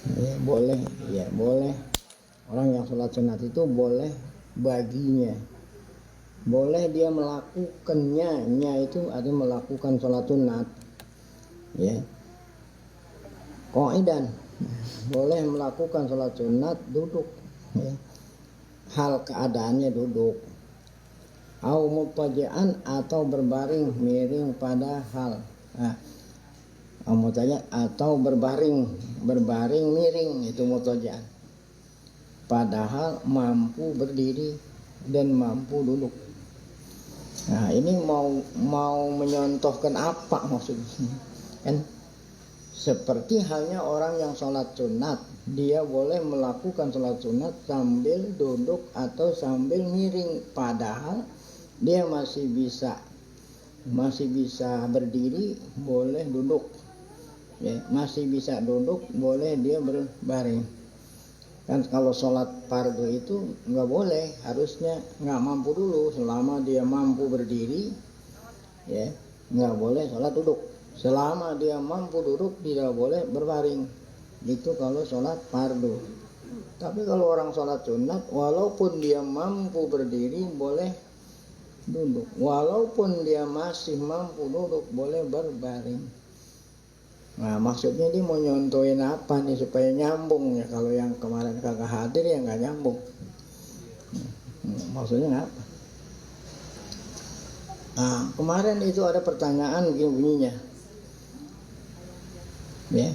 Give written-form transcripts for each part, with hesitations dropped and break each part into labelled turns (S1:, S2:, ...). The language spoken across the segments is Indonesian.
S1: Ya, boleh, ya boleh. Orang yang sholat sunat itu boleh baginya, boleh dia melakukannya. Nya itu artinya melakukan sholat sunat, ya. Qaidan, boleh melakukan sholat sunat duduk, ya. Hal keadaannya duduk. Au mutajaan atau berbaring miring pada hal. Nah, mutajaan atau berbaring miring itu mutajaan. Padahal mampu berdiri dan mampu duduk. Nah, ini mau menyontohkan apa maksudnya? Kan seperti halnya orang yang sholat sunat, dia boleh melakukan sholat sunat sambil duduk atau sambil miring, padahal dia masih bisa berdiri, boleh duduk, ya, masih bisa duduk, boleh dia berbaring. Kan kalau sholat fardu itu nggak boleh, harusnya nggak mampu dulu. Selama dia mampu berdiri, ya nggak boleh sholat duduk. Selama dia mampu duduk, tidak boleh berbaring. Itu kalau sholat fardu. Tapi kalau orang sholat sunat, walaupun dia mampu berdiri, boleh duduk. Walaupun dia masih mampu duduk, boleh berbaring. Nah, maksudnya dia mau nyontohin apa nih supaya nyambung ya. Kalau yang kemarin kagak hadir ya nggak nyambung. Maksudnya apa? Nah, kemarin itu ada pertanyaan bunyinya, ya.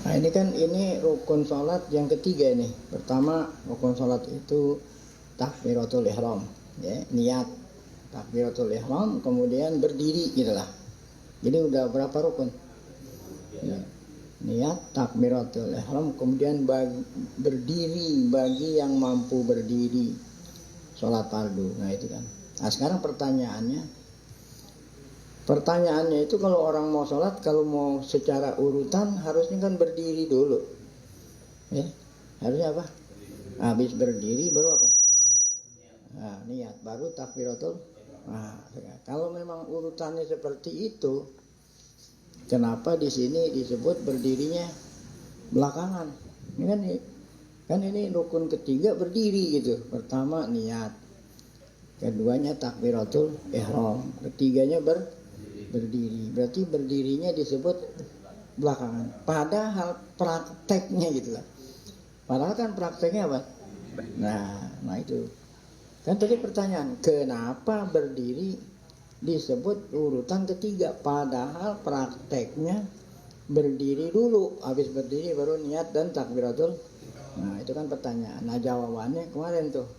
S1: Nah, ini rukun sholat yang ketiga nih. Pertama, rukun sholat itu takbiratul ihram, ya, niat takbiratul ihram, kemudian berdiri gitulah. Jadi udah berapa rukun? Ya, niat takbiratul ihram, kemudian berdiri bagi yang mampu berdiri sholat fardu. Nah itu kan. Nah sekarang pertanyaannya itu kalau orang mau sholat, kalau mau secara urutan harusnya kan berdiri dulu, ya. Harusnya apa? Habis berdiri baru apa? Nah, niat, baru takbiratul. Nah, kalau memang urutannya seperti itu, kenapa di sini disebut berdirinya belakangan? Ini kan ini rukun ketiga berdiri gitu. Pertama niat, keduanya takbiratul ihram, ketiganya berdiri. Berarti berdirinya disebut belakangan. Padahal prakteknya gitulah. Padahal kan prakteknya apa? Nah itu. Kan tadi pertanyaan, kenapa berdiri disebut urutan ketiga, padahal prakteknya berdiri dulu, habis berdiri baru niat dan takbiratul. Nah itu kan pertanyaan. Nah jawabannya kemarin tuh,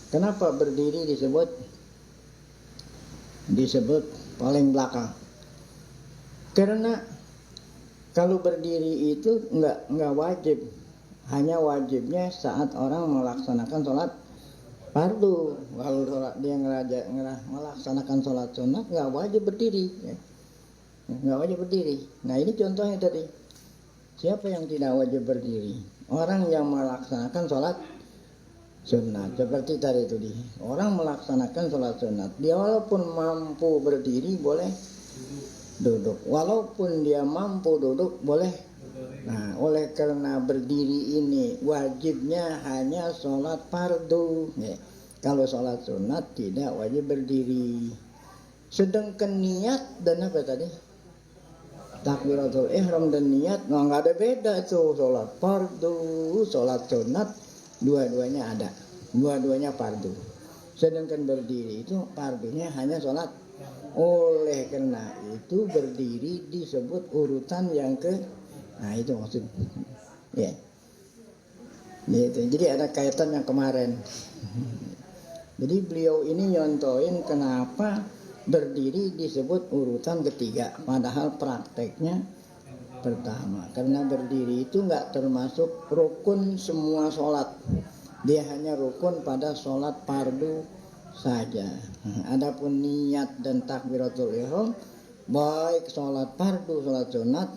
S1: kenapa berdiri disebut paling belakang? Karena kalau berdiri itu nggak wajib, hanya wajibnya saat orang melaksanakan sholat fardu. Kalau dia melaksanakan sholat sunat nggak wajib berdiri, ya. Nggak wajib berdiri. Nah ini contohnya tadi, siapa yang tidak wajib berdiri? Orang yang melaksanakan sholat sunat. Seperti tadi itu orang melaksanakan sholat sunat, dia walaupun mampu berdiri boleh duduk, walaupun dia mampu duduk boleh. Nah, oleh karena berdiri ini wajibnya hanya sholat fardu, ya. Kalau sholat sunat tidak wajib berdiri. Sedangkan niat dan apa tadi? Takbiratul ihram dan niat, nggak ada beda tuh. Sholat fardu, sholat sunat, dua-duanya ada, dua-duanya fardu. Sedangkan berdiri itu fardunya hanya sholat. Oleh karena itu berdiri disebut urutan yang nah itu maksudnya, ya. Gitu. Jadi ada kaitan yang kemarin. Jadi beliau ini nyontoin kenapa berdiri disebut urutan ketiga, padahal prakteknya pertama. Karena berdiri itu nggak termasuk rukun semua sholat, dia hanya rukun pada sholat fardu saja. Adapun niat dan takbiratul ihram, baik sholat fardu, sholat sunat,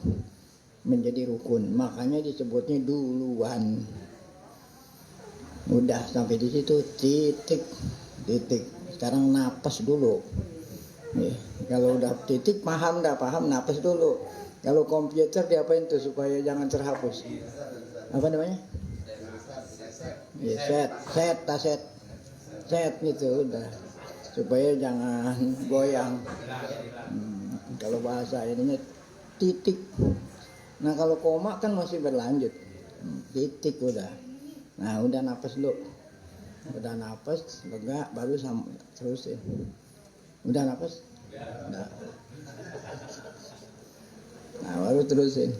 S1: menjadi rukun, makanya disebutnya duluan. Udah sampai di situ, titik. Sekarang napas dulu. Kalau udah titik, paham napas dulu. Kalau komputer diapain tuh supaya jangan terhapus? Apa namanya? Ya, set gitu udah, supaya jangan goyang. Kalau bahasa ininya titik. Nah kalau koma kan masih berlanjut, titik udah. Nah udah napas dulu, udah napas lega baru terusin. Udah napas, udah. Nah baru terusin.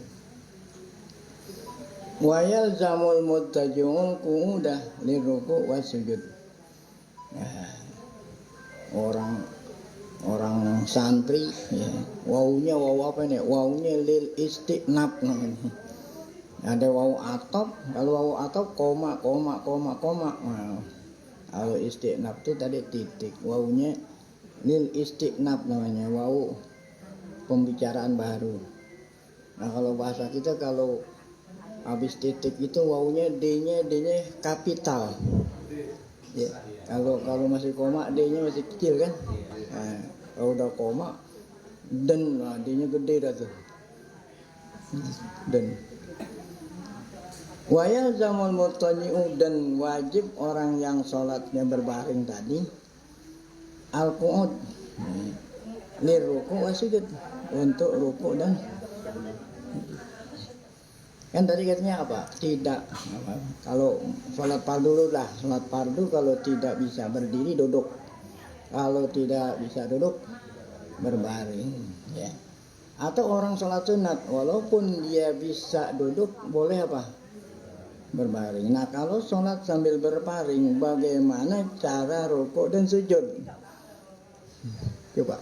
S1: Wayal zamul muttaji'un udah liruku wasujud. Nah, orang santri ya, wawunya wawu apa nih? Wawunya lil istiqnab namanya. Ada wawu atop, kalau wawu atop koma. Nah, kalau istiqnab itu tadi titik, wawunya lil istiqnab namanya, wawu pembicaraan baru. Nah kalau bahasa kita kalau habis titik itu wawunya D-nya kapital. Ya, kalau masih koma D-nya masih kecil kan. Nah, kalau udah koma dan nah, D-nya gede dah tuh. Dan wayal zamul mutaji'u dan wajib orang yang sholatnya berbaring tadi al-qu'ud liruku wa sujud, untuk ruku dan kan tadi katanya apa? Tidak apa, kalau sholat fardu lah, sholat fardu kalau tidak bisa berdiri duduk, kalau tidak bisa duduk berbaring ya. Atau orang sholat sunat walaupun dia bisa duduk boleh apa? Berbaring. Nah kalau sholat sambil berbaring bagaimana cara rukuk dan sujud? Coba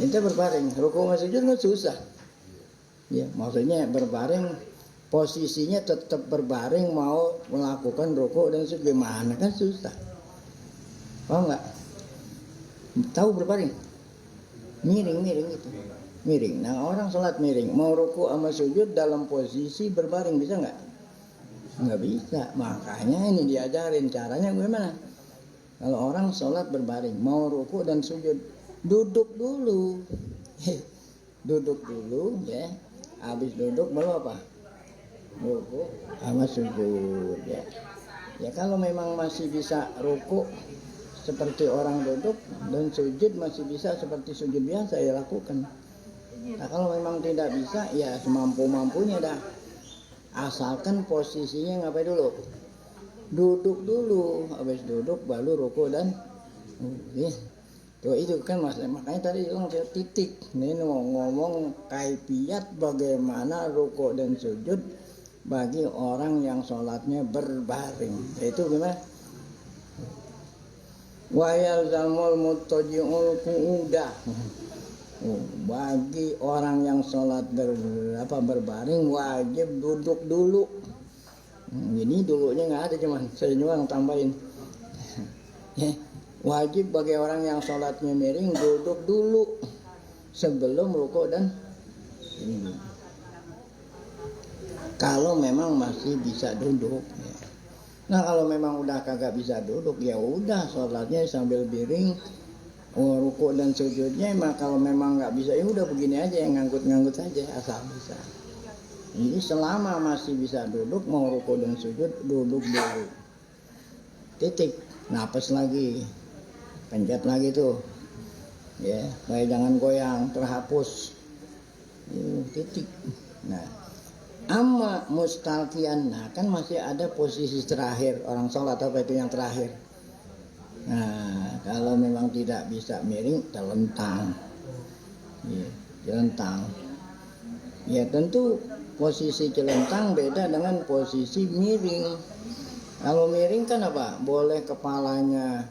S1: kita berbaring, rukuk dan sujud kan susah ya, maksudnya berbaring posisinya tetap berbaring mau melakukan rukuk dan sujud gimana kan susah. Paham nggak? Tahu berbaring? Miring gitu. Miring. Nah orang sholat miring mau rukuk sama sujud dalam posisi berbaring bisa nggak? Nggak bisa. Makanya ini diajarin caranya gimana. Kalau orang sholat berbaring mau rukuk dan sujud duduk dulu. Duduk dulu ya. Habis duduk baru apa? Rukuk sama sujud ya. Ya kalau memang masih bisa rukuk seperti orang duduk dan sujud masih bisa seperti sujud biasa ya lakukan. Nah kalau memang tidak bisa ya semampu-mampunya dah. Asalkan posisinya ngapain dulu? Duduk dulu, habis duduk baru rukuk dan tuh itu kan makanya tadi bilang titik. Ini ngomong kaifiat bagaimana rukuk dan sujud bagi orang yang sholatnya berbaring. Itu gimana? Wayal zamul muttaji'ul qu'udah. Bagi orang yang sholat berbaring wajib duduk dulu. Ini dulunya nggak ada, cuman saya juga tambahin. Wajib bagi orang yang sholatnya miring duduk dulu sebelum rukuk dan kalau memang masih bisa duduk. Nah kalau memang udah kagak bisa duduk ya udah sholatnya sambil miring, rukuk dan sujudnya. Kalau memang nggak bisa ya udah begini aja, yang ngangkut saja asal bisa. Ini selama masih bisa duduk mau rukuk dan sujud duduk dulu. Titik, napas lagi, pencet lagi tuh, ya, supaya jangan goyang terhapus. Titik. Nah. Amma mustalqiyan, nah kan masih ada posisi terakhir orang sholat apa itu yang terakhir. Nah kalau memang tidak bisa miring telentang, ya, celentang. Ya tentu posisi celentang beda dengan posisi miring. Kalau miring kan apa? Boleh kepalanya.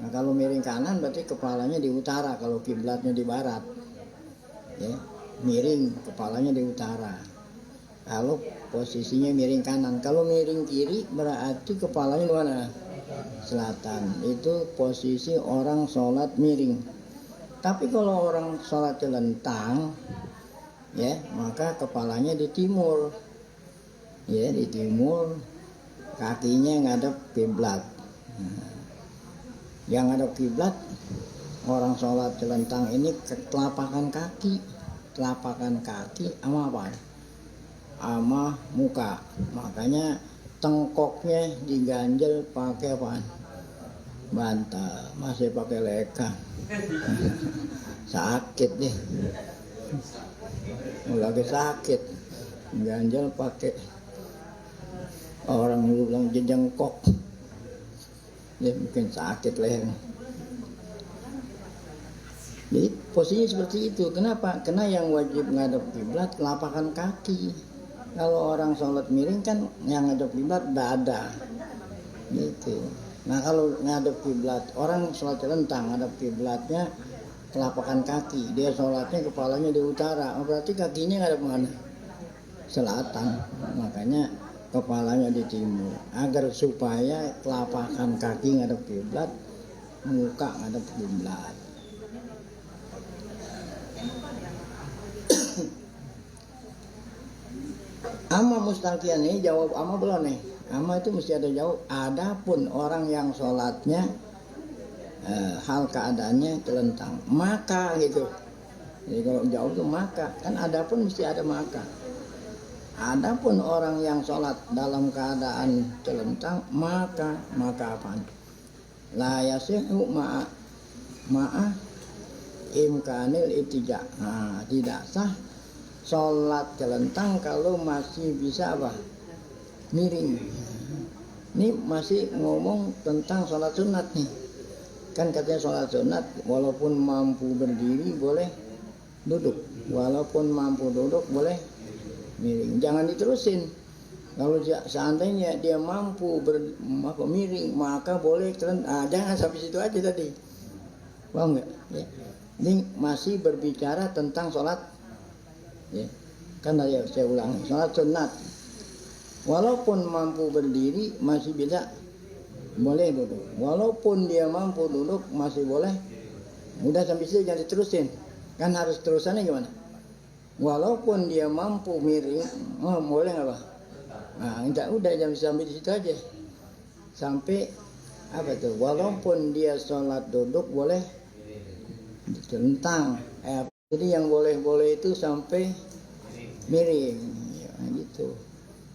S1: Nah kalau miring kanan berarti kepalanya di utara, kalau kiblatnya di barat. Ya, miring kepalanya di utara. Kalau posisinya miring kanan, kalau miring kiri berarti kepalanya di mana? Selatan. Itu posisi orang sholat miring. Tapi kalau orang sholat celentang, ya maka kepalanya di timur, ya di timur, kakinya ngadep kiblat. Yang ngadep kiblat orang sholat celentang ini ketelapakan kaki telapakan kaki sama apa? Sama muka. Makanya tengkoknya diganjel pakai apa? Bantal, masih pakai lekang. Sakit deh. Lagi sakit. Ganjel pakai orang dulu bilang jejengkok. Dia mungkin sakit leher. Jadi posisinya seperti itu. Kenapa? Karena yang wajib ngadep kiblat telapakan kaki. Kalau orang sholat miring kan yang ngadep kiblat dada. Gitu. Nah kalau ngadep kiblat, orang sholat celentang ngadep kiblatnya telapakan kaki. Dia sholatnya kepalanya di utara. Oh, berarti kakinya ngadep mana? Selatan. Makanya kepalanya di timur. Agar supaya telapakan kaki ngadep kiblat, muka ngadep kiblat. Ama mustaqian nih, jawab ama belum nih? Ama itu mesti ada jawab. Adapun orang yang sholatnya hal keadaannya telentang, maka gitu. Jadi kalau jawab itu maka, kan adapun mesti ada maka. Adapun orang yang sholat dalam keadaan telentang, maka apaan? La yasihu ma'a imkanil itija. Nah, tidak sah sholat telentang kalau masih bisa apa? Miring. Ini masih ngomong tentang sholat sunat nih. Kan katanya sholat sunat walaupun mampu berdiri boleh duduk, walaupun mampu duduk boleh miring. Jangan diterusin. Kalau seandainya dia mampu miring maka boleh telentang. Jangan sampai situ aja tadi. Paham nggak? Ya. Ini masih berbicara tentang sholat. Ya. Kan tadi saya ulangi, sholat sunat walaupun mampu berdiri masih bisa boleh duduk, walaupun dia mampu duduk masih boleh. Udah sampai situ jangan diterusin, kan harus terusannya gimana? Walaupun dia mampu miring, boleh nggak Pak? Nah enggak, udah jangan sampai di situ aja. Sampai apa tuh? Walaupun dia sholat duduk boleh telentang. Jadi yang boleh itu sampai miring, ya, gitu.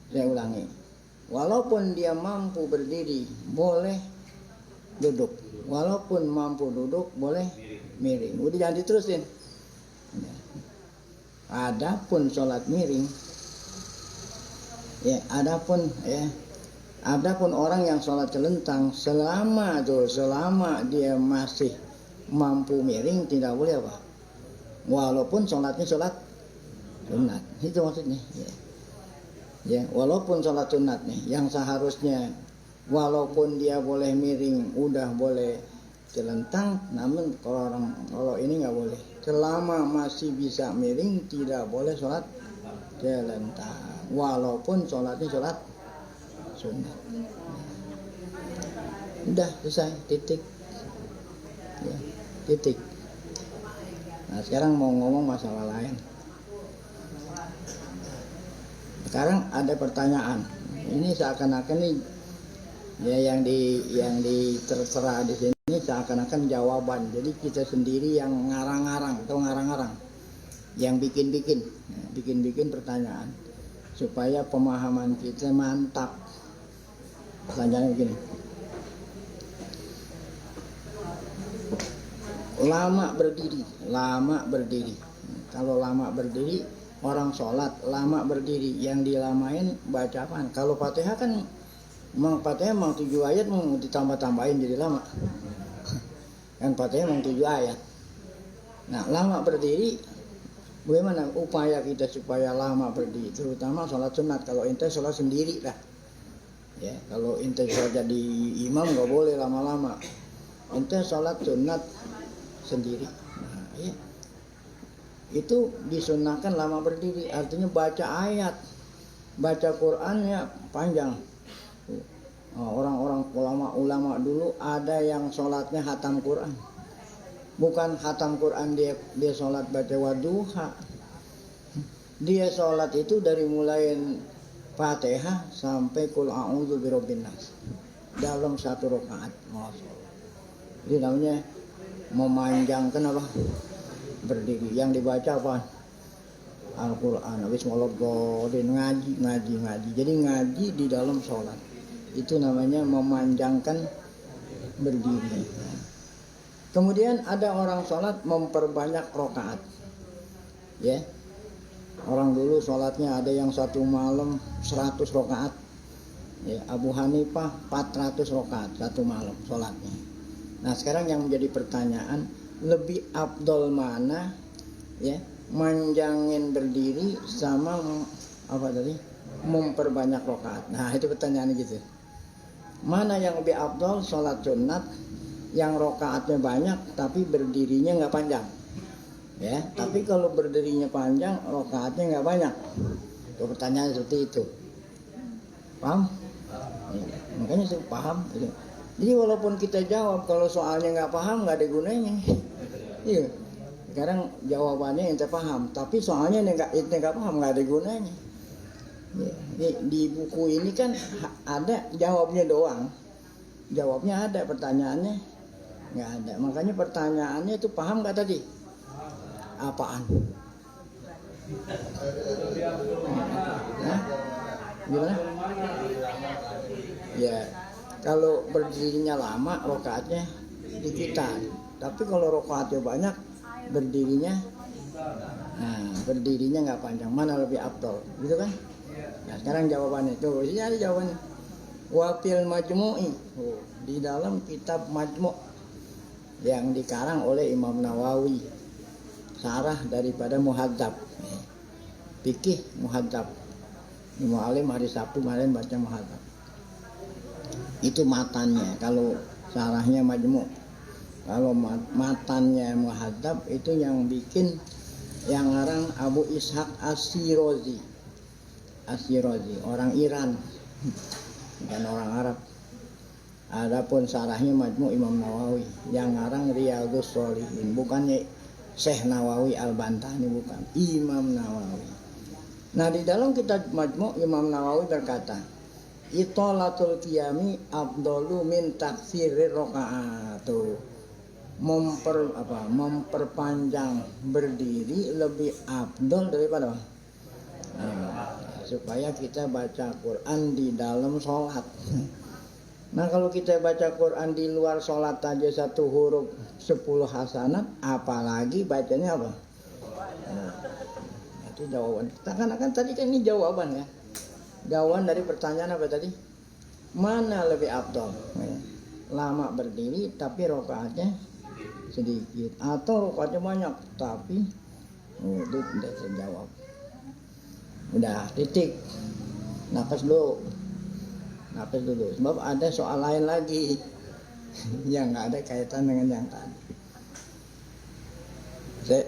S1: Saya ulangi. Walaupun dia mampu berdiri, boleh duduk. Walaupun mampu duduk, boleh miring. Udah jangan diterusin. Adapun sholat miring, ya, adapun orang yang sholat celentang, selama dia masih mampu miring, tidak boleh apa? Walaupun sholatnya sholat sunat, itu maksudnya. Ya, walaupun sholat sunat nih, yang seharusnya walaupun dia boleh miring, udah boleh celentang, namun kalau ini nggak boleh. Selama masih bisa miring, tidak boleh sholat celentang, walaupun sholatnya sholat sunat. Udah selesai, titik. Ya, titik. Nah sekarang mau ngomong masalah lain. Sekarang ada pertanyaan. Ini seakan-akan nih ya yang tertera di sini seakan-akan jawaban. Jadi kita sendiri yang ngarang-ngarang atau ngarang-ngarang, yang bikin pertanyaan supaya pemahaman kita mantap. Pertanyaannya begini. Lama berdiri. Kalau lama berdiri, orang sholat lama berdiri, yang dilamain baca apaan? Kalau Fatihah kan memang Fatihah memang 7 ayat, mau ditambah-tambahin jadi lama. Kan Fatihah memang 7 ayat. Nah lama berdiri, bagaimana upaya kita supaya lama berdiri? Terutama sholat sunat. Kalau ente sholat sendiri lah, ya. Kalau ente sholat jadi imam nggak boleh lama-lama. Ente sholat sunat sendiri. Nah, ya. Itu disunahkan lama berdiri, artinya baca ayat, baca Qur'annya panjang. Orang-orang ulama dulu ada yang sholatnya khatam Qur'an, bukan khatam Qur'an dia sholat baca wadduha. Dia sholat itu dari mulai Fatihah sampai Qul a'udzu birabbin nas dalam satu rakaat. Jadi namanya memanjangkan apa? Berdiri. Yang dibaca apa? Al-Quran, habis ngolok-ngolin, ngaji. Jadi ngaji di dalam sholat itu namanya memanjangkan berdiri. Kemudian ada orang sholat memperbanyak rokaat, ya. Orang dulu sholatnya ada yang satu malam 100 rokaat, ya. Abu Hanifah 400 rokaat satu malam sholatnya. Nah sekarang yang menjadi pertanyaan, lebih afdol mana, ya, manjangin berdiri sama apa tadi, memperbanyak rokaat. Nah itu pertanyaan gitu. Mana yang lebih afdol, sholat sunat yang rokaatnya banyak tapi berdirinya nggak panjang, ya. Tapi kalau berdirinya panjang, rokaatnya nggak banyak. Itu pertanyaan seperti itu. Paham? Ya, makanya saya paham. Jadi walaupun kita jawab, kalau soalnya nggak paham nggak ada gunanya. Iya. Sekarang jawabannya ente paham, tapi soalnya ente nggak paham, nggak ada gunanya. Ya, di buku ini kan ada jawabnya doang. Jawabnya ada, pertanyaannya nggak ada. Makanya pertanyaannya itu paham nggak tadi? Apaan? Hah? Gimana? Ya, kalau berdirinya lama, rokaatnya dikitan. Tapi kalau rokaatnya banyak, berdirinya nggak panjang. Mana lebih afdol, gitu kan? Nah sekarang jawabannya tuh, ini ada jawabannya. Wafil Majmu'i, di dalam kitab Majmu' yang dikarang oleh Imam Nawawi, sarah daripada Muhadzab, fikih Muhadzab. Imam Alim hari Sabtu kemarin baca Muhadzab. Itu matannya. Kalau sarahnya Majmu', kalau matannya Muhadzab itu yang bikin yang ngarang Abu Ishaq As-Shirazi, orang Iran, bukan orang Arab. Adapun sarahnya Majmu' Imam Nawawi, yang ngarang Riyadhus Shalihin, bukannya Syekh Nawawi Al-Bantani, bukan, Imam Nawawi. Nah di dalam kitab Majmu' Imam Nawawi berkata, Itolatul qiyami afdalu min taksirir rakaatu. Memperpanjang berdiri lebih afdal daripada supaya kita baca Quran di dalam sholat. Nah kalau kita baca Quran di luar sholat aja 1 huruf 10 hasanat, apalagi bacanya apa? Nah, itu jawaban. Kan tadi kan ini jawaban ya. Jawaban dari pertanyaan apa tadi? Mana lebih afdal? Lama berdiri tapi rokaatnya sedikit, atau rokaatnya banyak tapi itu tidak terjawab. Udah, titik. Napas dulu, sebab ada soal lain lagi yang nggak ada kaitan dengan yang tadi.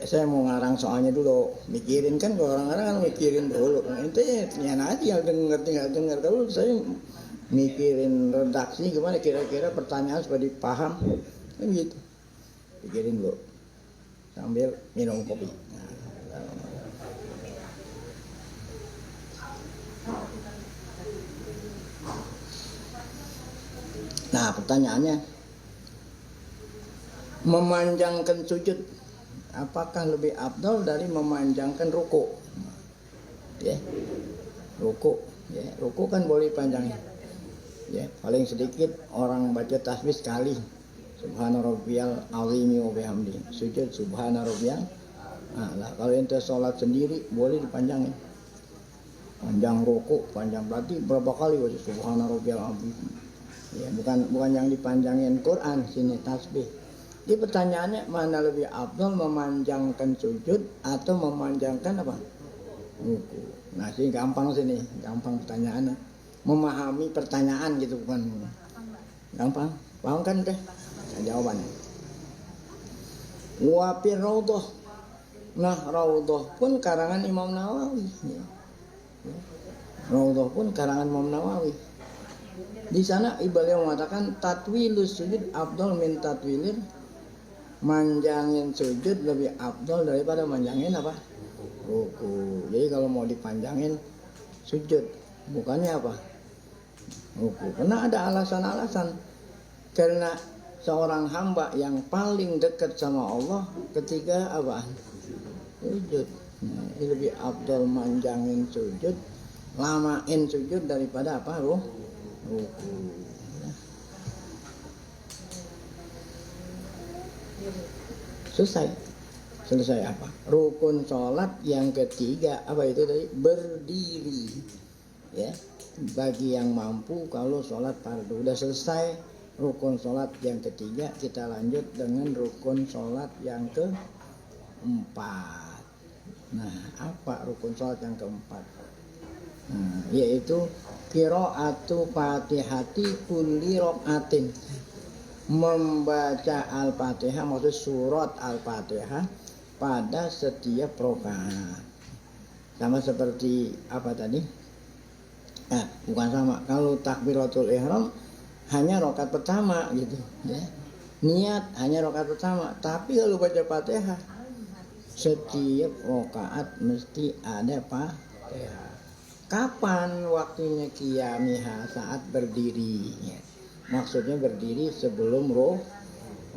S1: Saya mau ngarang soalnya dulu, mikirin kan, kalau orang-orang kan mikirin dulu. Itu ya nanti yang tinggal dengar. Kalau saya mikirin redaksi gimana kira-kira pertanyaan supaya dipaham, kan gitu. Pikirin dulu sambil minum kopi. Nah pertanyaannya, memanjangkan sujud apakah lebih afdal dari memanjangkan ruku? Ya, ruku kan boleh panjangin. Ya, paling sedikit orang baca tasbih sekali. Subhana rabbiyal azimi wa bihamdi. Sujud subhana rabbiyal. Nah, kalau ente sholat sendiri boleh dipanjangin. Panjang ruku, panjang berarti berapa kali baca subhana rabbiyal azim. Ya, bukan yang dipanjangin Quran sini tasbih. Jadi pertanyaannya mana lebih afdal, memanjangkan sujud atau memanjangkan apa? Ruku. Nah, sini gampang pertanyaannya. Memahami pertanyaan gitu bukan. Gampang. Paham kan deh? Jawabannya. Wafir Raudhah. Nah, Raudhah pun karangan Imam Nawawi. Raudhah pun karangan Imam Nawawi. Di sana beliau mengatakan tatwilus sujud afdal min tatwilir, manjangin sujud lebih afdal daripada manjangin apa? Ruku. Jadi kalau mau dipanjangin sujud, bukannya apa? Ruku. Karena ada alasan-alasan. Karena seorang hamba yang paling dekat sama Allah ketika apa? Sujud. Nah, ini lebih afdal manjangin sujud, lamain sujud daripada apa? Ruku. Selesai apa? Rukun sholat yang ketiga apa itu tadi? Berdiri. Ya, bagi yang mampu kalau sholat fardu. Udah selesai rukun sholat yang ketiga, kita lanjut dengan rukun sholat yang keempat. Nah, apa rukun sholat yang keempat? Nah, yaitu qiraatu fatihati kulli rokaatin. Membaca Al-Fatihah, maksud surat Al-Fatihah pada setiap rakaat. Sama seperti apa tadi? Bukan sama. Kalau takbiratul ihram hanya rakaat pertama gitu, ya. Niat hanya rakaat pertama. Tapi kalau baca Fatihah setiap rakaat mesti ada Fatihah. Kapan waktunya qiyamah? Saat berdiri. Ya. Maksudnya berdiri sebelum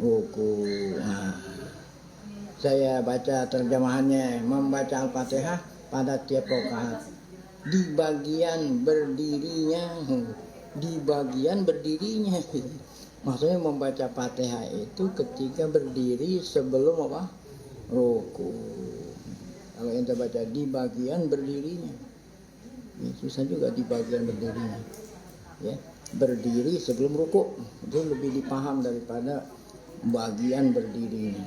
S1: ruku. Nah, saya baca terjemahannya, membaca Al-Fatihah pada tiap rakaat. Di bagian berdirinya. Maksudnya membaca Fatihah itu ketika berdiri sebelum apa? Ruku. Kalau ente baca di bagian berdirinya, ya, susah juga di bagian berdirinya. Ya. Berdiri sebelum ruku itu lebih dipaham daripada bagian berdirinya.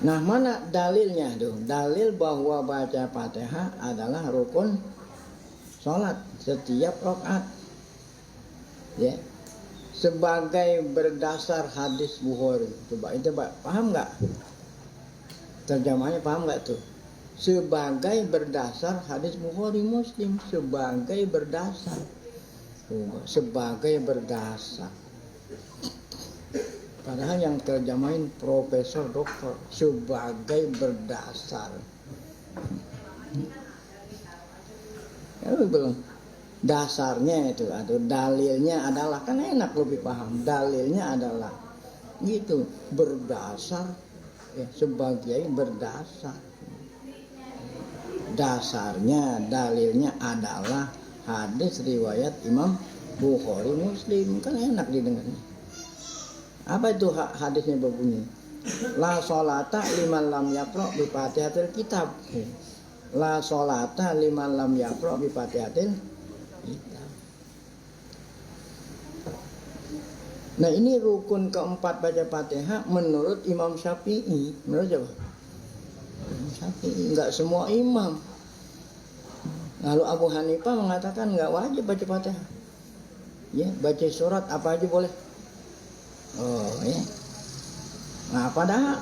S1: Nah, mana dalilnya tuh? Dalil bahwa baca Fatihah adalah rukun sholat setiap rakaat. Ya, sebagai berdasar hadis Bukhari. Coba itu paham nggak? Terjemahnya paham nggak tuh? Sebagai berdasar hadis Bukhari Muslim, sebagai berdasar. Sebagai berdasar. Padahal yang terjemahin profesor doktor, sebagai berdasar. Ya, belum. Dasarnya itu atau dalilnya adalah, kan enak lebih paham. Dalilnya adalah gitu, berdasar, ya, sebagai berdasar. Dasarnya, dalilnya adalah hadis riwayat Imam Bukhari Muslim, kan enak didengarnya. Apa itu hadisnya berbunyi? La sholata liman lam yaqra bi Fatihatil kitab. La sholata liman lam yaqra bi Fatihatil kitab. Nah, ini rukun keempat baca Fatihah menurut Imam Syafi'i. Menurut siapa? Imam Syafi'i. Enggak semua imam. Lalu Abu Hanifah mengatakan nggak wajib baca Fatihah. Ya, baca surat apa aja boleh. Oh, ya. Nah, padahal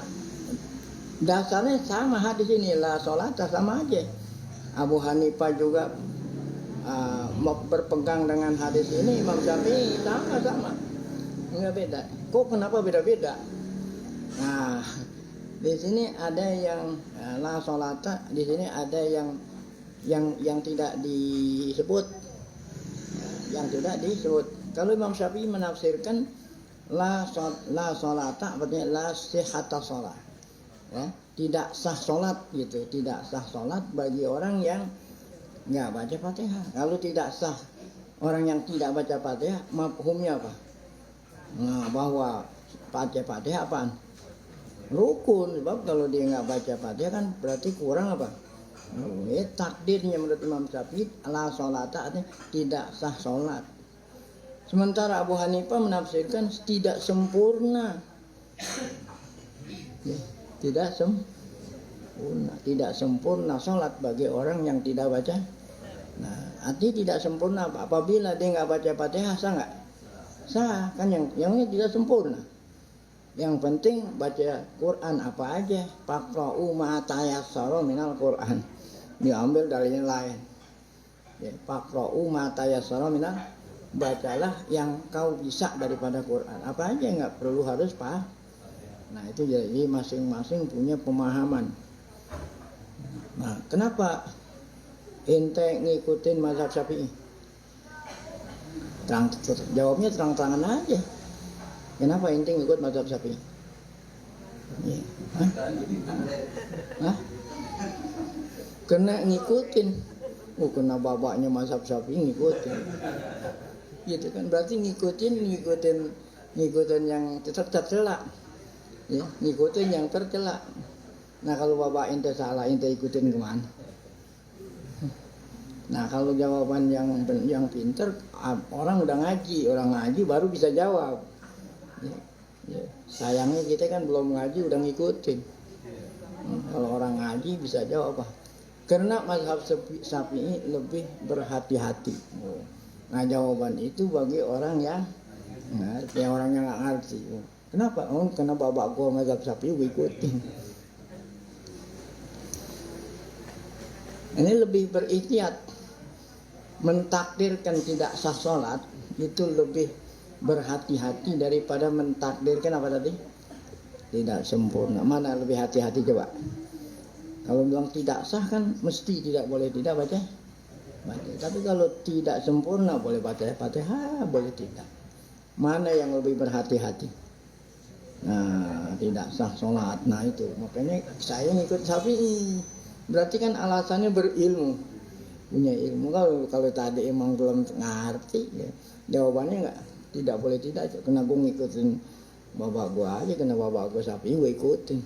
S1: dasarnya sama hadis ini, la sholat sama aja. Abu Hanifah juga berpegang dengan hadis ini, Imam Syafi'i sama-sama. Enggak beda. Kok kenapa beda-beda? Nah, di sini ada yang la sholata, di sini ada yang tidak disebut, yang tidak disebut. Kalau Imam Syafi'i menafsirkan la sholata artinya la sihhata sholat, ya, tidak sah sholat gitu, tidak sah sholat bagi orang yang nggak baca Fatihah. Kalau tidak sah orang yang tidak baca Fatihah, mafhumnya apa? Nah, bahwa baca Fatihah apaan? Rukun. Sebab kalau dia nggak baca Fatihah kan berarti kurang apa? Takdirnya menurut Imam Syafi'i la sholata artinya tidak sah sholat. Sementara Abu Hanifah menafsirkan tidak sempurna. Ya, tidak sempurna sholat bagi orang yang tidak baca. Nah, artinya tidak sempurna apabila dia nggak baca Fatihah, sah nggak? Sah, kan yang ini tidak sempurna. Yang penting baca Quran apa aja. Faqra'u ma tayassara minal Quran. Diambil dari yang lain. Ya, faqra'u ma tayassara minal, bacalah yang kau bisa daripada Quran. Apa aja, nggak perlu harus paham. Nah, itu jadi masing-masing punya pemahaman. Nah, kenapa ente ngikutin mazhab Syafi'i? Jawabnya terang-terangan aja. Kenapa ente ngikut mazhab Syafi'i? Ya. Hah? Hah? Kena ngikutin. Kena bapaknya mazhab Syafi'i ngikutin. Gitu kan, berarti ngikutin yang tercela. Ya, ngikutin yang tercela. Nah, kalau bapak ente salah, ente ikutin kemana? Nah, kalau jawaban yang pinter, orang udah ngaji, orang ngaji baru bisa jawab. Ya, ya. Sayangnya kita kan belum ngaji udah ngikutin. Kalau orang ngaji bisa jawab apa? Karena mazhab Syafi'i lebih berhati-hati. Nah, jawaban itu bagi orang yang ngerti, orang yang nggak ngerti. Kenapa? Karena bapak gua mazhab Syafi'i gua ikutin. Ini lebih berikhtiat. Mentakdirkan tidak sah sholat itu lebih berhati-hati daripada mentakdirkan apa tadi? Tidak sempurna. Mana lebih hati-hati coba? Kalau bilang tidak sah kan mesti tidak boleh tidak baca. Tapi kalau tidak sempurna boleh baca Fatihah, boleh tidak. Mana yang lebih berhati-hati? Nah, tidak sah sholat. Nah itu makanya saya ngikut Syafi'i. Berarti kan alasannya berilmu, punya ilmu. Kalau tadi emang belum ngerti, ya, jawabannya tidak boleh tidak. Kena gue ngikutin bapak gue aja, kena bapak gue Syafi'i gue ikutin.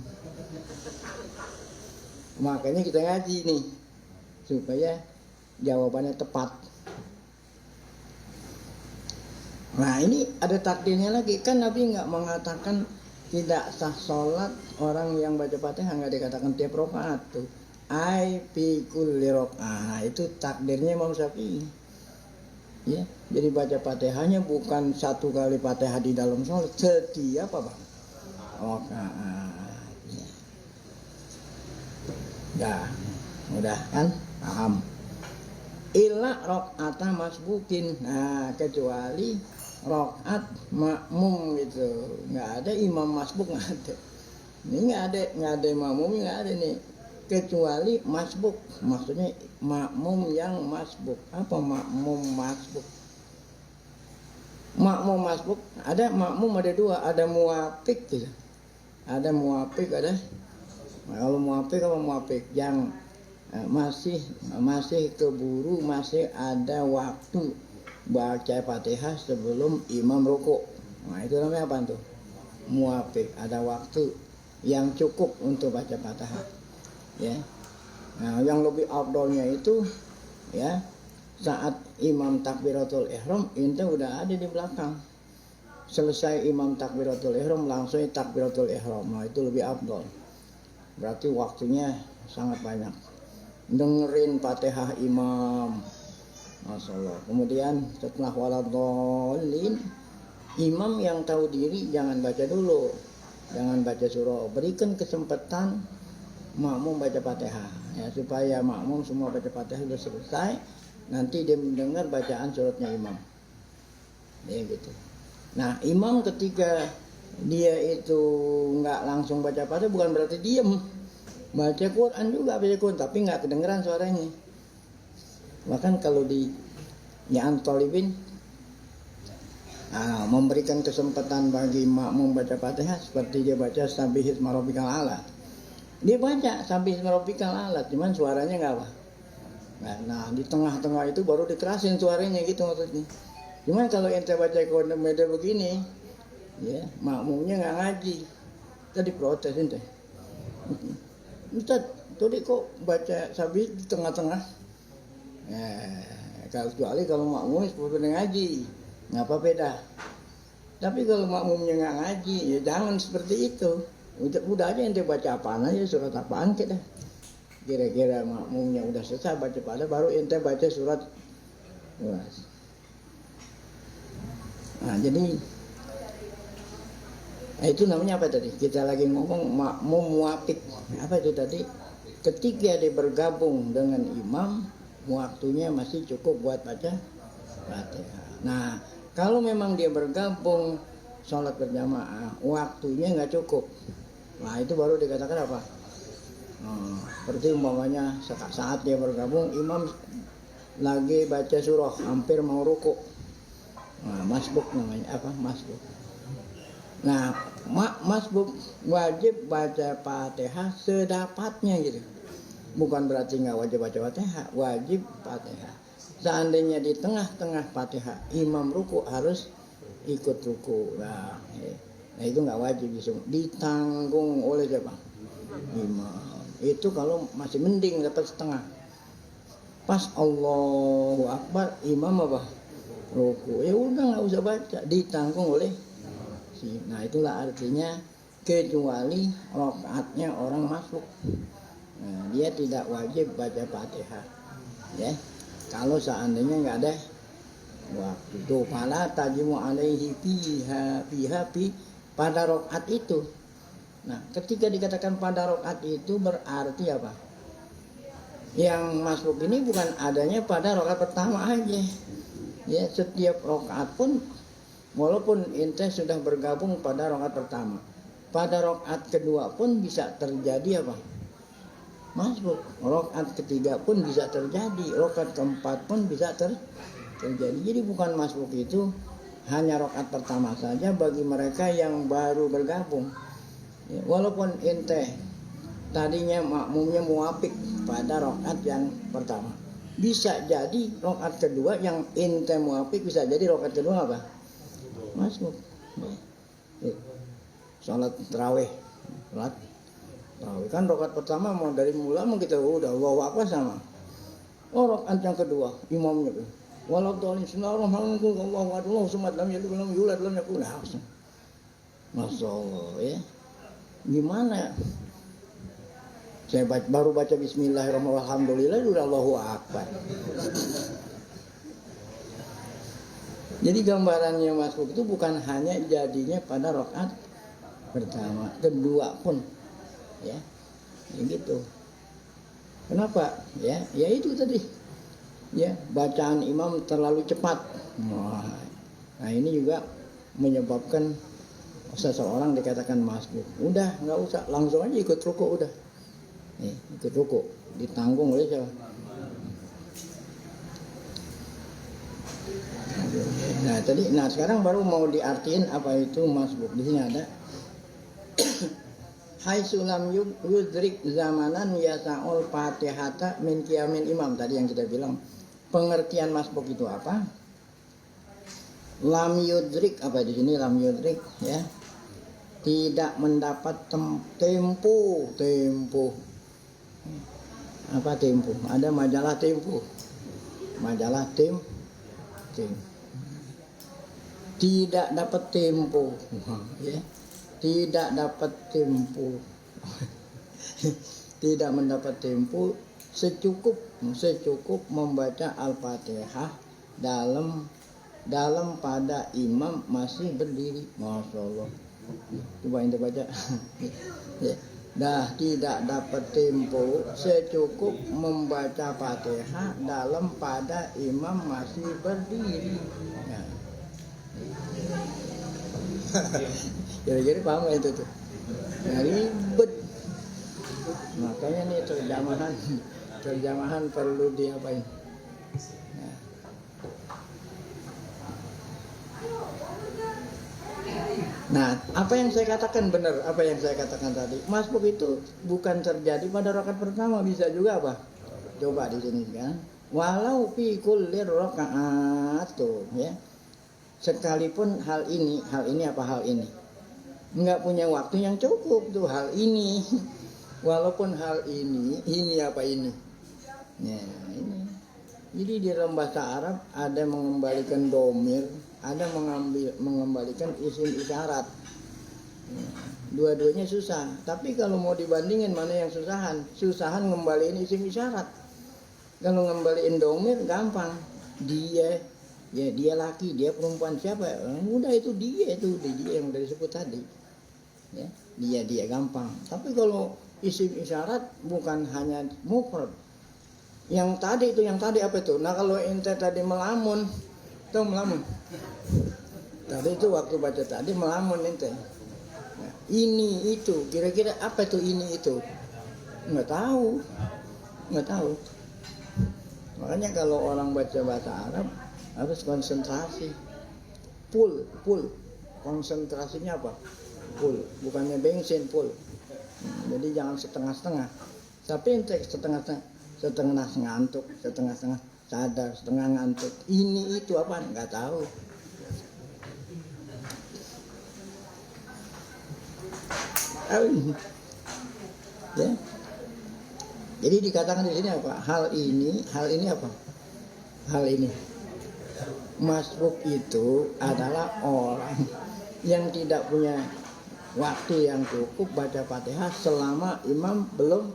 S1: Makanya kita ngaji nih supaya jawabannya tepat. Nah ini ada takdirnya lagi, kan Nabi nggak mengatakan tidak sah sholat orang yang baca Fatihah, nggak dikatakan tiap rakaat tuh. Ai fi kulli rakaat, itu takdirnya Imam Syafi'i. Ya, jadi baca Fatihahnya bukan satu kali Fatihah di dalam sholat, setiap apa bang? Rakaat. Ya, udah kan paham. Illa rakaata masbukin. Nah, kecuali rakaat makmum gitu. Nggak ada imam masbuk, nggak ada. Ini nggak ada makmum, nggak ada nih. Kecuali masbuk. Maksudnya makmum yang masbuk. Apa makmum masbuk? Makmum masbuk ada makmum ada dua, ada muwafiq gitu. Ada muwafiq, ada. Nah, kalau muwafiq apa muwafiq yang masih keburu, masih ada waktu baca Fatihah sebelum imam rukuk. Nah, itu namanya apa tuh? Muwafiq, ada waktu yang cukup untuk baca Fatihah. Ya. Nah, yang lebih afdolnya itu ya saat imam takbiratul ihram ente udah ada di belakang. Selesai imam takbiratul ihram langsung takbiratul ihram. Nah, itu lebih afdol. Berarti waktunya sangat banyak. Dengerin Fatihah imam. Masya Allah. Kemudian setelah waladhdallin, imam yang tahu diri jangan baca dulu. Jangan baca surah. Berikan kesempatan makmum baca Fatihah. Ya, supaya makmum semua baca Fatihah sudah selesai. Nanti dia mendengar bacaan suratnya imam. Ya gitu. Nah, imam ketika dia itu nggak langsung baca Fatihah bukan berarti diem. Baca Quran juga baca Quran, tapi nggak kedengeran suaranya. Bahkan kalau di Ya'an Tolibin memberikan kesempatan bagi makmum baca Fatihah seperti dia baca Sabbihisma Rabbikal A'la. Dia baca Sabbihisma Rabbikal A'la, cuman suaranya nggak apa. Nah, di tengah-tengah itu baru dikerasin suaranya gitu maksudnya. Cuman kalau ente baca Quran beda begini, ya makmumnya nggak ngaji, tadi protes ente. Ustaz, tadi kok baca sabit di tengah-tengah? Kecuali kalau makmumnya seperti ngaji, nggak apa beda. Tapi kalau makmumnya nggak ngaji, ya jangan seperti itu. Udah aja ente baca apaan aja, surat apaan kita. Kira-kira makmumnya udah selesai baca pada, baru ente baca surat. Nah, jadi itu namanya apa tadi? Kita lagi ngomong makmum muwafiq. Apa itu tadi? Ketika dia bergabung dengan imam, waktunya masih cukup buat baca Fatihah. Nah, kalau memang dia bergabung sholat berjamaah, waktunya nggak cukup. Nah, itu baru dikatakan apa? Seperti umpamanya saat dia bergabung, imam lagi baca surah, hampir mau rukuk. Nah, masbuk namanya apa? Masbuk. Nah, masbuk wajib baca Fatihah sedapatnya gitu. Bukan berarti nggak wajib baca Fatihah, wajib Fatihah. Seandainya di tengah-tengah Fatihah imam ruku harus ikut ruku. Nah itu nggak wajib ditanggung oleh siapa? Imam. Itu kalau masih mending dapat setengah. Pas Allahu Akbar imam apa? Ruku. Ya udah nggak usah baca, ditanggung oleh si. Nah itulah artinya kecuali rakaatnya orang masuk. Nah, dia tidak wajib baca Fatihah. Ya. Kalau seandainya nggak ada waktu itu fala tajimu alaihi fiha pada rakaat itu. Nah, ketika dikatakan pada rakaat itu berarti apa? Yang masuk ini bukan adanya pada rakaat pertama aja. Ya, setiap rakaat pun walaupun ente sudah bergabung pada rakaat pertama, pada rakaat kedua pun bisa terjadi apa? Masuk. Rakaat ketiga pun bisa terjadi, rakaat keempat pun bisa terjadi. Jadi bukan masuk itu hanya rakaat pertama saja bagi mereka yang baru bergabung. Ya, walaupun ente tadinya makmumnya muafik pada rakaat yang pertama, bisa jadi rakaat kedua yang ente muafik bisa jadi rakaat kedua apa? Masuk. Salat tarawih, salat tarawih kan rakaat pertama mau dari mula mau kita udah Allahu Akbar sama. Oh rakaat yang kedua imamnya tuh. Walau tolong Bismillahirrahmanirrahim Allahu Akbar sumat lam yalid walam yulad lam yakul lahu. Masya Allah ya. Gimana? Saya baru baca Bismillahirrahmanirrahim alhamdulillah udah Allahu Akbar. Jadi gambarannya masuk itu bukan hanya jadinya pada rakaat pertama, kedua pun ya. Begitu. Kenapa? Ya itu tadi. Ya, bacaan imam terlalu cepat. Nah, ini juga menyebabkan seseorang dikatakan masbuk. Udah, nggak usah, langsung aja ikut ruku udah. Nih, ikut ruku, ditanggung oleh siapa? Nah sekarang baru mau diartiin apa itu masbuk. Di sini ada Hai sulam yudrik zamanan yasa'ul fatihata min qiyamin imam. Tadi yang kita bilang pengertian masbuk itu apa? Lam yudrik apa di sini lam yudrik ya. Tidak mendapat tempo. Apa tempo? Ada majalah tempo. Majalah tempo. Tidak dapat tempo ya. Tidak dapat tempo. Tidak mendapat tempo secukup membaca Al-Fatihah dalam pada imam masih berdiri. Masya Allah. Coba ente baca. Ya. Dah tidak dapat tempo secukup membaca Fatihah dalam pada imam masih berdiri. Ya. Kira-kira paham gak itu tuh? Nah, ribet. Makanya nih terjemahan perlu diapain? Nah, apa yang saya katakan benar? Apa yang saya katakan tadi? Masbuk itu bukan terjadi pada rakaat pertama, bisa juga apa? Coba di sini kan. Walau fi kulli rakaat tuh, ya. Sekalipun hal ini apa hal ini? Enggak punya waktu yang cukup tuh hal ini. Walaupun hal ini apa ini? Ya, ini. Jadi di dalam bahasa Arab ada mengembalikan domir, ada mengembalikan isim isyarat. Dua-duanya susah. Tapi kalau mau dibandingin mana yang susahan ngembaliin isim isyarat. Kalau ngembaliin domir gampang. Dia laki, dia perempuan siapa? Udah itu dia yang udah disebut tadi. Ya, dia gampang. Tapi kalau isim isyarat bukan hanya mufrad. Yang tadi apa itu? Nah kalau ente tadi melamun, tahu melamun? Tadi itu waktu baca tadi melamun ente. Nah, ini itu kira-kira apa itu ini itu? Nggak tahu. Makanya kalau orang baca bahasa Arab harus konsentrasi, full konsentrasinya apa? Full, bukannya bensin, full. Jadi jangan setengah-setengah. Tapi ente setengah ngantuk, setengah sadar, setengah ngantuk. Ini itu apa? Nggak tahu. Ya. Jadi dikatakan di sini apa? Hal ini apa? Hal ini. Masbuk itu adalah orang yang tidak punya waktu yang cukup baca Fatihah selama imam belum.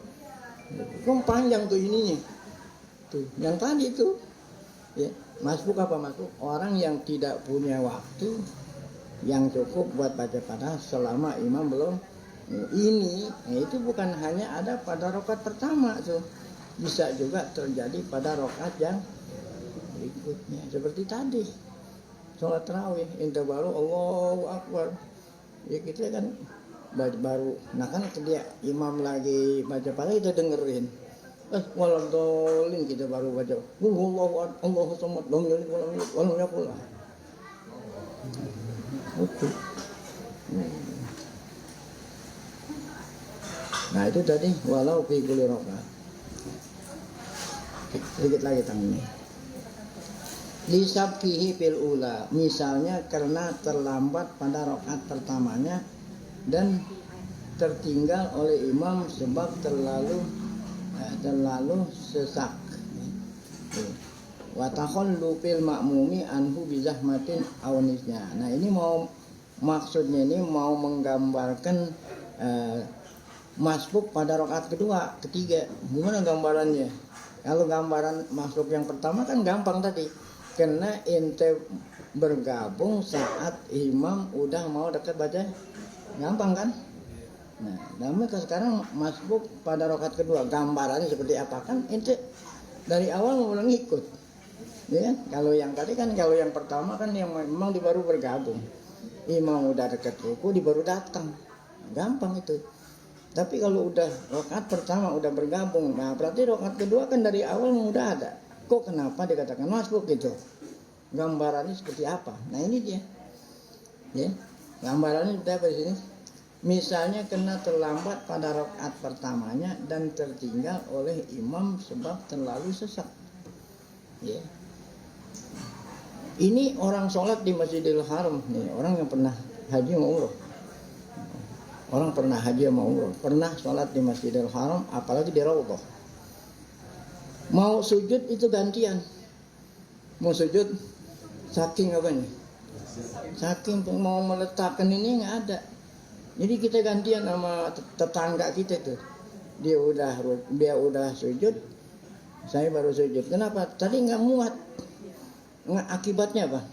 S1: Kan panjang tuh ininya. Tuh, yang tadi itu. Ya, masbuk apa masbuk? Orang yang tidak punya waktu yang cukup buat baca Fatihah selama imam belum. Ini itu bukan hanya ada pada rakaat pertama tuh, bisa juga terjadi pada rakaat yang berikutnya. Seperti tadi sholat tarawih, ente baru Allahu Akbar, ya kita kan baru, nah kan dia imam lagi baca Fatihah kita dengerin, waladhdallin kita baru baca Allahu samad lam yalid walam yakul lahu. Nah itu tadi walau fi kulli rakaat. Sedikit lagi tangannya. Lisabkihi fil ula, misalnya karena terlambat pada rakaat pertamanya dan tertinggal oleh imam sebab terlalu sesak. Wa takhallu fil ma'mumi anhu bizahmatin awnisnya. Nah ini maksudnya ini mau menggambarkan masbuk pada rakaat kedua, ketiga. Gimana gambarannya? Kalau gambaran masbuk yang pertama kan gampang tadi. Karena ente bergabung saat imam udah mau dekat baca. Gampang kan? Nah, namun sekarang masbuk pada rakaat kedua, gambarannya seperti apa kan? Ente dari awal mau ngikut. Ya, kalau yang tadi kan, kalau yang pertama kan yang memang baru bergabung. Imam udah dekat ruku, baru datang. Gampang itu. Tapi kalau udah rakaat pertama udah bergabung, nah berarti rakaat kedua kan dari awal udah ada. Kok kenapa dikatakan masbuk gitu? Gambarannya seperti apa? Nah ini dia. Ya, gambarannya seperti apa di sini? Misalnya kena terlambat pada rakaat pertamanya dan tertinggal oleh imam sebab terlalu sesak. Ya. Ini orang sholat di Masjidil Haram nih, orang yang pernah haji mau umroh. Orang pernah haji sama umroh, pernah sholat di Masjidil Haram, apalagi di Raudhah. Mau sujud itu gantian. Mau sujud, saking apa nih? Saking mau meletakkan ini nggak ada. Jadi kita gantian sama tetangga kita tuh. Dia udah sujud, saya baru sujud. Kenapa? Tadi nggak muat. Akibatnya apa?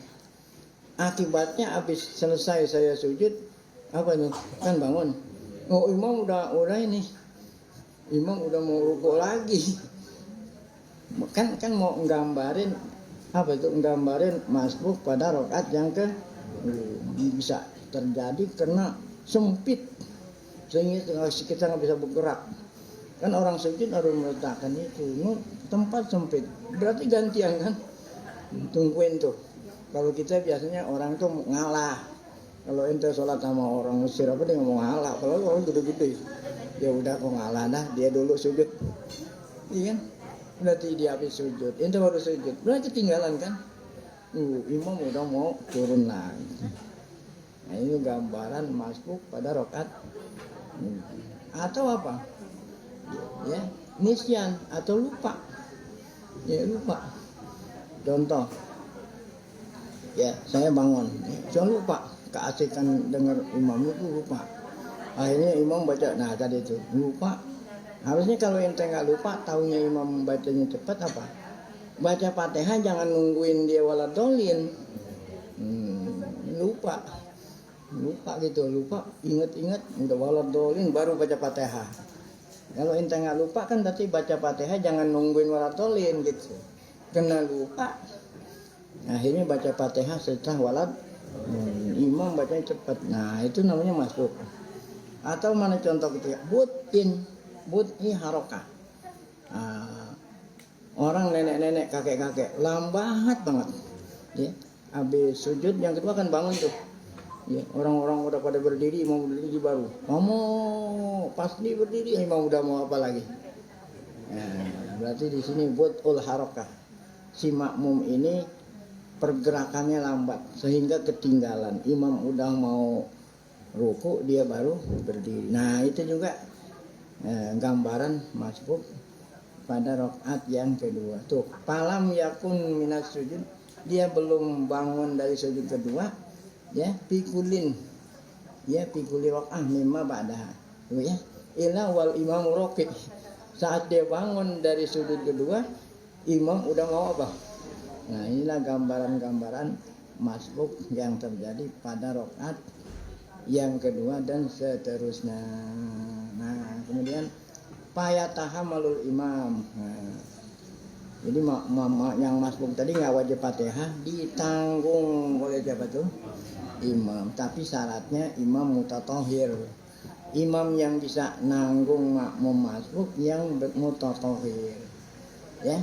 S1: Akibatnya habis selesai saya sujud. Apa nih? Kan bangun. Oh imam udah ini. Imam udah mau rukuk lagi. Kan mau nggambarin apa itu? Nggambarin masbuk pada rakaat yang bisa terjadi karena sempit sehingga kita nggak bisa bergerak. Kan orang sujud harus meletakkan itu. Tempat sempit. Berarti gantian kan? Tungguin tuh. Kalau kita biasanya orang tuh ngalah. Kalau ente sholat sama orang Mesir apa dia ngomong ngalah, kalau orang gede-gede, ya udah kok ngalah dah, dia dulu sujud, iya kan? Berarti dia habis sujud, ente baru sujud, berarti ketinggalan kan? Imam udah mau turun lagi. Nah ini gambaran masbuk pada rakaat. Atau apa? Ya, nisyan atau lupa. Ya lupa. Contoh, ya saya bangun, saya lupa. Keasikan dengar imam itu lupa. Akhirnya imam baca, nah tadi itu lupa. Harusnya kalau ente nggak lupa, taunya imam bacanya cepat apa? Baca Fatihah jangan nungguin dia waladhdallin. Lupa gitu, lupa. Ingat udah waladhdallin baru baca Fatihah. Kalau ente nggak lupa kan berarti baca Fatihah jangan nungguin waladhdallin gitu. Kena lupa. Akhirnya baca Fatihah setelah walad. Imam bacanya cepat. Nah itu namanya masbuk. Atau mana contoh ketiga? Butin harokah. Orang nenek-nenek, kakek-kakek lambat banget. Ya. Habis sujud yang kedua kan bangun tuh. Ya, orang-orang udah pada berdiri, imam berdiri baru. Kamu pasti berdiri, imam udah mau apa lagi? Nah, berarti di sini buat ul harakah. Si makmum ini pergerakannya lambat sehingga ketinggalan. Imam udah mau ruku, dia baru berdiri. Nah, itu juga gambaran masbuk pada rakaat yang kedua. Tuh, falam yakun minas sujud, dia belum bangun dari sujud kedua, ya, pikulin, ya, pikuli rakaat mimma ba'daha. Tuh ya, ila wal imam raqib. Saat dia bangun dari sujud kedua, imam udah mau apa? Nah, inilah gambaran-gambaran masbuk yang terjadi pada rakaat yang kedua dan seterusnya. Nah, kemudian payatahamalul imam. Nah, jadi yang masbuk tadi nggak wajib Fatihah, ditanggung oleh siapa tuh? Imam. Tapi syaratnya imam mutatahhir. Imam yang bisa nanggung makmum masbuk yang mutatahhir. Ya.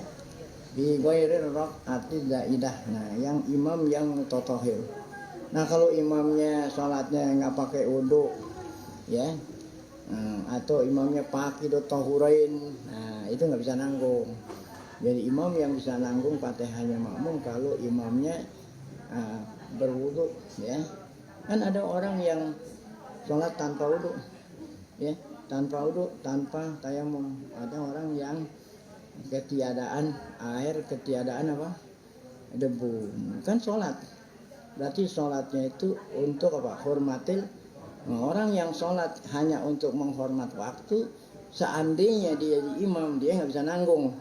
S1: Bi ghairil raq'ati zaidah. Nah, yang imam yang mutatahhir. Nah, kalau imamnya sholatnya nggak pakai wudu, ya, atau imamnya pakai tahurain, nah itu nggak bisa nanggung. Jadi imam yang bisa nanggung Fatihahnya makmum kalau imamnya berwudu, ya. Kan ada orang yang sholat tanpa wudu, ya, tanpa wudu, tanpa tayamum. Ada orang yang ketiadaan air, ketiadaan apa? Debu. Kan sholat. Berarti sholatnya itu untuk apa? Hormatil. Nah, orang yang sholat hanya untuk menghormat waktu, seandainya dia jadi imam, dia nggak bisa nanggung.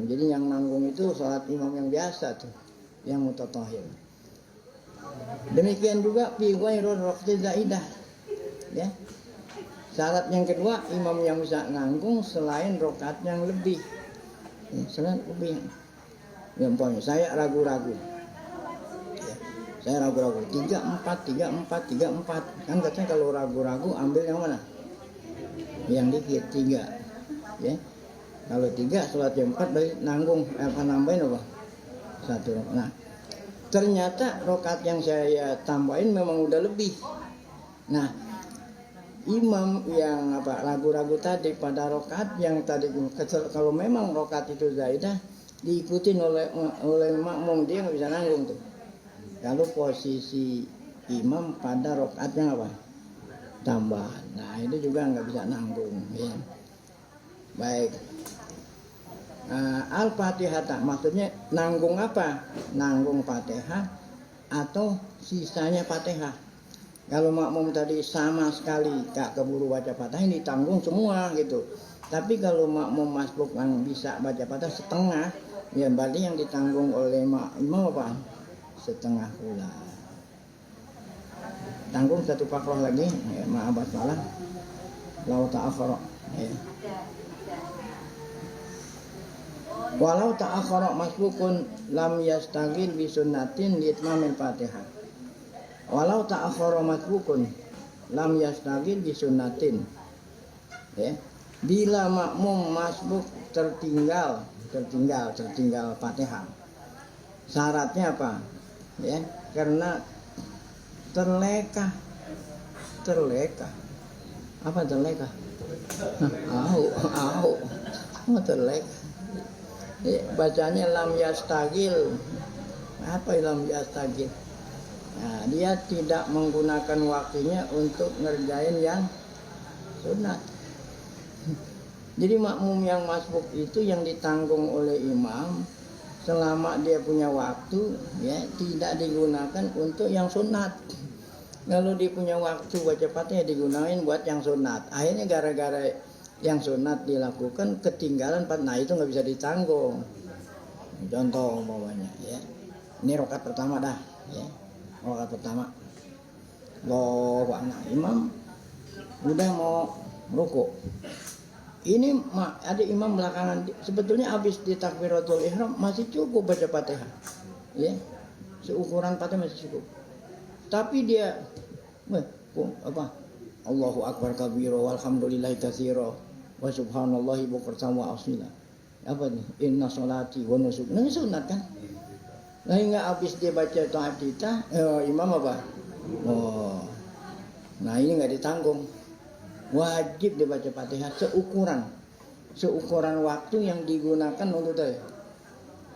S1: Jadi yang nanggung itu sholat imam yang biasa tuh, yang mutatahhir. Demikian juga fi ghairil raqti zaidah. Ya. Syarat yang kedua, imam yang bisa nanggung selain rakaat yang lebih. Ya, selain lebih. Ya, umpamanya saya ragu-ragu. Ya, saya ragu-ragu 3-4. Kan katanya kalau ragu-ragu ambil yang mana? Yang dikit 3. Ya. Kalau 3 sholat yang 4 berarti nanggung apa nambahin apa? 1. Nah, ternyata rakaat yang saya tambahin memang udah lebih. Nah, imam yang apa ragu-ragu tadi pada rakaat yang tadi, kalau memang rakaat itu zaidah diikutin oleh makmum, dia nggak bisa nanggung tuh. Kalau posisi imam pada rakaat yang apa tambahan, nah itu juga nggak bisa nanggung, ya. Baik. Al-Fatihah, maksudnya nanggung apa? Nanggung Fatihah atau sisanya Fatihah. Kalau makmum tadi sama sekali gak keburu baca Fatihah, ini ditanggung semua gitu. Tapi kalau makmum masbuk yang bisa baca Fatihah setengah, ya berarti yang ditanggung oleh imam apa? Setengah pula. Tanggung 1 fakrah lagi, ya, ma'abat malah lau ta'akhara, ya. Walau ta'akhara masbukun lam yastagil bi sunnatin liitmamil Fatihah. Walau ta'akhara masbukun lam yastagil bi sunnatin. Ya. Bila makmum masbuk tertinggal Fatihah. Syaratnya apa? Ya, karena terleka. Apa terleka? Terleka. Ya, bacanya lam yastagil. Apa lam yastagil? Nah, dia tidak menggunakan waktunya untuk ngerjain yang sunat. Jadi makmum yang masbuk itu yang ditanggung oleh imam selama dia punya waktu, ya, tidak digunakan untuk yang sunat. Kalau dia punya waktu baca Fatihah digunakan buat yang sunat. Akhirnya gara-gara yang sunat dilakukan ketinggalan, nah itu nggak bisa ditanggung. Contoh umpamanya, ya, ini rakaat pertama dah, ya, rakaat pertama, imam udah mau ruku. Ini ada imam belakangan, sebetulnya habis di takbiratul ihram masih cukup baca Fatihah, ya, seukuran Fatihah masih cukup. Tapi dia Allahu akbar kabira walhamdulillahi katsira wa subhanallahi bukratan wa asila. Apa nih? Inna sholati wa nusuki. Ini sunat kan? Nah, hingga habis dia baca ta'atita, imam apa? Oh, nah ini nggak ditanggung. Wajib dibaca Fatihah seukuran waktu yang digunakan untuk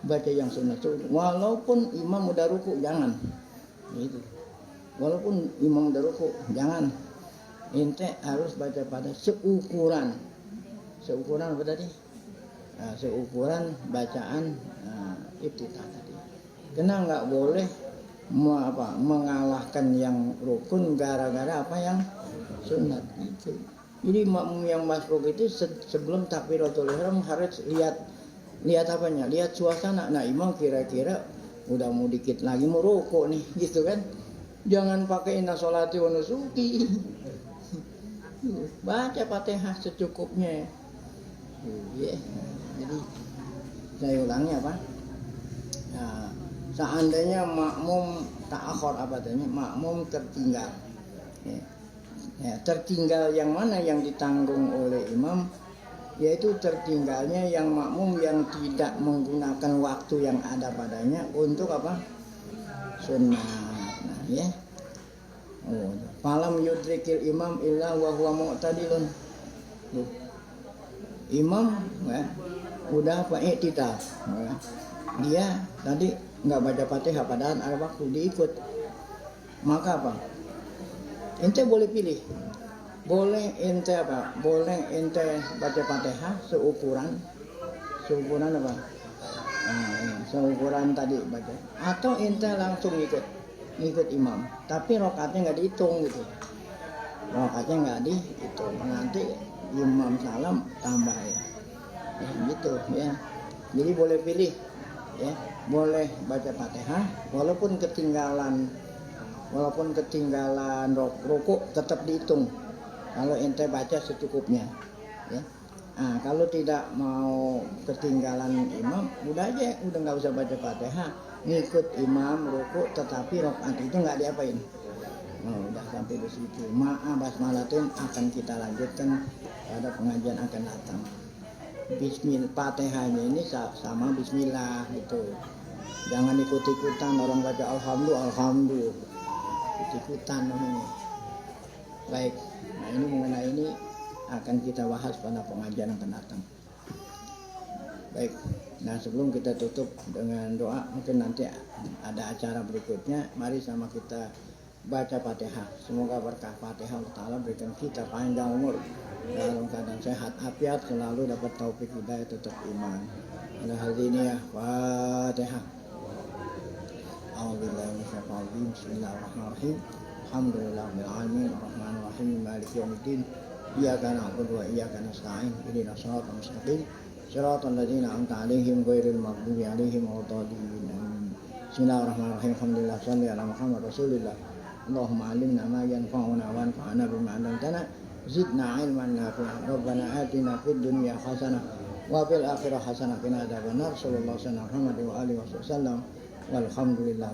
S1: baca yang sunnah. Walaupun imam udah ruku jangan. Gitu. Walaupun imam udah ruku jangan. Ente harus baca Fatihah seukuran apa tadi? Seukuran bacaan iftitah tadi. Karena nggak boleh mengalahkan yang rukun gara-gara apa yang sunat itu. Jadi makmum yang masbuk itu sebelum takbiratul ihram harus lihat apanya? Lihat suasana. Nah, imam kira-kira udah mau dikit lagi mau rukuk nih, gitu kan? Jangan pakai inna sholati wa nusuki. Baca Fatihah secukupnya. Jadi saya ulangi apa? Nah, seandainya makmum ta'akhir apa tadi? Makmum tertinggal. Tertinggal yang mana yang ditanggung oleh imam? Yaitu tertinggalnya yang makmum yang tidak menggunakan waktu yang ada padanya untuk apa? Sunnah. Nah, ya. Falam yudrikil imam illa wa huwa mu'tadilun. Imam udah apa iktidal. Dia tadi nggak baca Fatihah padahal ada waktu diikut. Maka apa? Ente boleh pilih. Boleh ente apa? Boleh ente baca Fatihah seukuran apa? Seukuran tadi baca. Atau ente langsung ikut imam. Tapi rakaatnya nggak dihitung gitu. Rakaatnya nggak dihitung. Nanti imam salam tambah ya. Gitu ya. Jadi boleh pilih ya. Boleh baca Fatihah walaupun ketinggalan rukuk tetap dihitung kalau ente baca secukupnya ya. Nah, kalau tidak mau ketinggalan imam udah nggak usah baca Fatihah, ngikut imam rukuk tetapi rakaat itu nggak diapain. Udah sampai di situ. Basmalatin akan kita lanjutkan pada pengajian akan datang. Bismillah, Fatihahnya ini sama bismillah gitu. Jangan ikut-ikutan orang baca alhamdulillah ikut-ikutan ini. Baik, nah ini mengenai ini akan kita bahas pada pengajian yang akan datang. Baik, nah sebelum kita tutup dengan doa, mungkin nanti ada acara berikutnya. Mari sama kita baca Fatihah. Semoga berkah Fatihah Allah Ta'ala berikan kita panjang umur dalam keadaan sehat afiat, selalu dapat taufik hidayah tetap iman. Ala hadiniya Fatihah. A'udzubillahi minasyaitonir rajim. Bismillahirrahmanirrahim. Alhamdulillahirabbil alamin arrahmanir rahim maliki yaumiddin. Iyyaka na'budu wa iyyaka nasta'in. Ihdinas siratal mustaqim. Shiratal ladzina an'amta 'alaihim ghairil maghdubi 'alaihim waladdallin. Bismillahirrahmanirrahim. Alhamdulillah shalli ala Muhammad Rasulillah. Allahumma 'allimna ma yanfa'una wanfa'na bima 'allamtana. Zidna 'ilman nafi'an. Rabbana atina fid dunya hasanah wa fil akhirati hasanah wa qina adzabannar. Sallallahu alaihi wa sallam. Walhamdulillah.